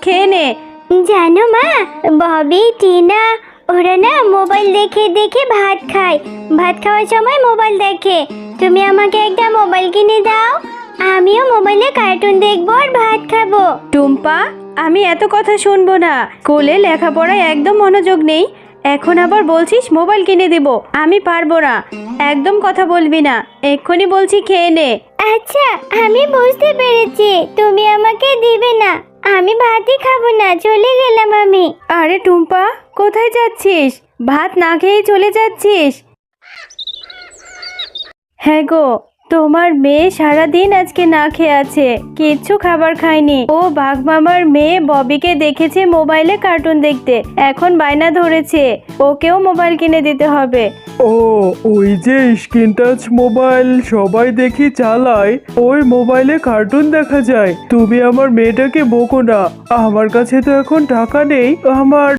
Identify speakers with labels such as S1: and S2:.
S1: খেয়ে নে।
S2: জানো মা, ববি টিনা ওরা না মোবাইল দেখে দেখে ভাত খায়, ভাত খাওয়ার সময় মোবাইল দেখে। তুমি আমাকে একটা মোবাইল কিনে দাও, আমিও মোবাইলে কার্টুন দেখবো আর ভাত খাবো।
S1: টুম্পা, আমি এত কথা শুনবো না। স্কুলে লেখাপড়ায় একদম মনোযোগ নেই, এখন আবার বলছিস মোবাইল কিনে দেব। আমি পারবো না, একদম কথা বলবি না। এক্ষুনি বলছি খেয়ে নে।
S2: আচ্ছা, আমি বুঝতে পেরেছি তুমি আমাকে দিবে না, আমি ভাতই খাবো না, চলে গেলাম আমি।
S1: আরে টুম্পা, কোথায় যাচ্ছিস? ভাত না খেয়েই চলে যাচ্ছিস? হ্যাঁ গো, তোমার মেয়ে সারাদিন আজকে না খেয়ে আছে, কিচ্ছু খাবার খায়নি। ও বাঘ মামার মেয়ে ববিকে দেখেছে মোবাইলে কার্টুন দেখতে, এখন বায়না ধরেছে ওকেও মোবাইল কিনে দিতে হবে।
S3: ও, ওই যে স্ক্রিন টাচ মোবাইল সবাই দেখি চালায়, ওই মোবাইলে কার্টুন দেখা যায়। তুমি আমার মেয়েটাকে বকো না, আমার কাছে তো এখন টাকা নেই, আমার